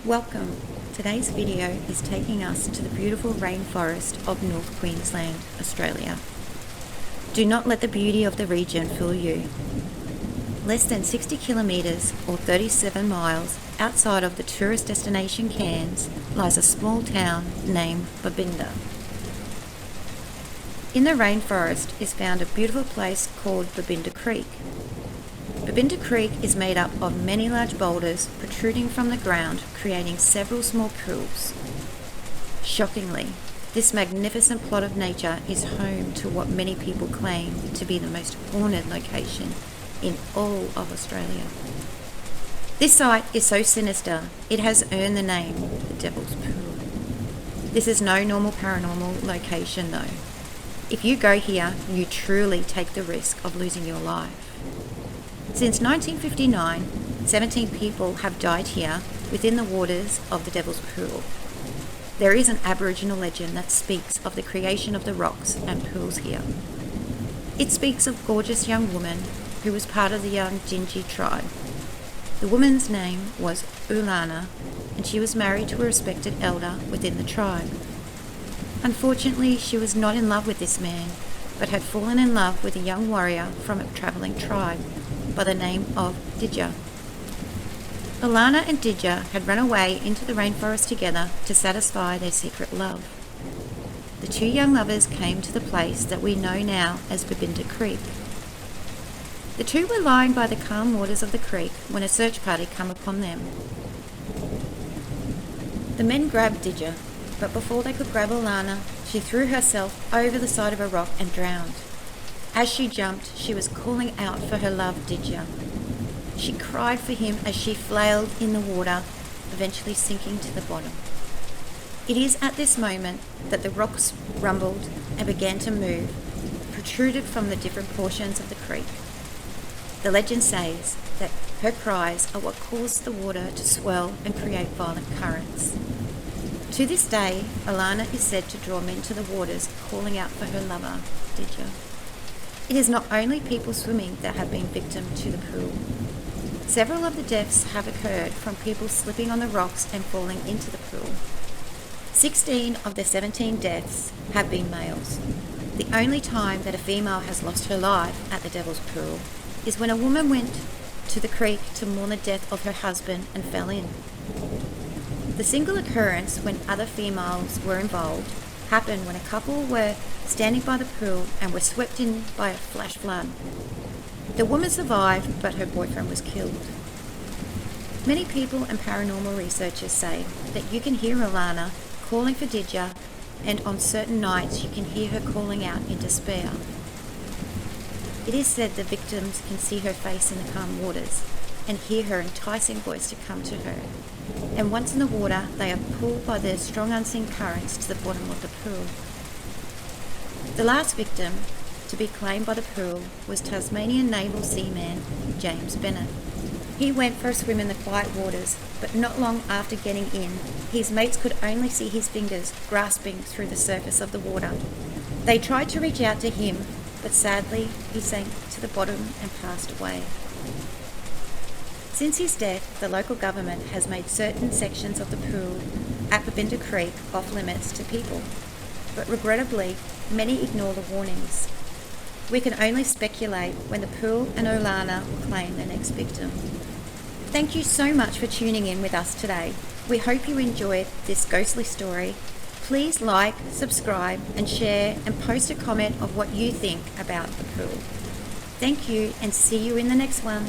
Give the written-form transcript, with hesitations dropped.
Welcome. Today's video is taking us to the beautiful rainforest of North Queensland, Australia. Do not let the beauty of the region fool you. Less than 60 kilometres or 37 miles outside of the tourist destination Cairns lies a small town named Babinda. In the rainforest is found a beautiful place called Babinda Creek. Babinda Creek is made up of many large boulders protruding from the ground, creating several small pools. Shockingly, this magnificent plot of nature is home to what many people claim to be the most haunted location in all of Australia. This site is so sinister, it has earned the name the Devil's Pool. This is no normal paranormal location though. If you go here, you truly take the risk of losing your life. Since 1959, 17 people have died here within the waters of the Devil's Pool. There is an Aboriginal legend that speaks of the creation of the rocks and pools here. It speaks of a gorgeous young woman who was part of the Yindji tribe. The woman's name was Ulana, and she was married to a respected elder within the tribe. Unfortunately, she was not in love with this man, but had fallen in love with a young warrior from a travelling tribe by the name of Didja. Alana and Didja had run away into the rainforest together to satisfy their secret love. The two young lovers came to the place that we know now as Babinda Creek. The two were lying by the calm waters of the creek when a search party came upon them. The men grabbed Didja, but before they could grab Alana, she threw herself over the side of a rock and drowned. As she jumped, she was calling out for her love, Didja. She cried for him as she flailed in the water, eventually sinking to the bottom. It is at this moment that the rocks rumbled and began to move, protruded from the different portions of the creek. The legend says that her cries are what caused the water to swell and create violent currents. To this day, Alana is said to draw men to the waters, calling out for her lover, Didja. It is not only people swimming that have been victim to the pool. Several of the deaths have occurred from people slipping on the rocks and falling into the pool. 16 of the 17 deaths have been males. The only time that a female has lost her life at the Devil's Pool is when a woman went to the creek to mourn the death of her husband and fell in. The single occurrence when other females were involved happened when a couple were standing by the pool and were swept in by a flash flood. The woman survived, but her boyfriend was killed. Many people and paranormal researchers say that you can hear Alana calling for Didja, and on certain nights you can hear her calling out in despair. It is said the victims can see her face in the calm waters and hear her enticing voice to come to her. And once in the water, they are pulled by the strong unseen currents to the bottom of the pool. The last victim to be claimed by the pool was Tasmanian naval seaman James Bennett. He went for a swim in the quiet waters, but not long after getting in, his mates could only see his fingers grasping through the surface of the water. They tried to reach out to him, but sadly he sank to the bottom and passed away. Since his death, the local government has made certain sections of the pool at Babinda Creek off limits to people, but regrettably, many ignore the warnings. We can only speculate when the pool and Olana will claim their next victim. Thank you so much for tuning in with us today. We hope you enjoyed this ghostly story. Please like, subscribe and share and post a comment of what you think about the pool. Thank you and see you in the next one.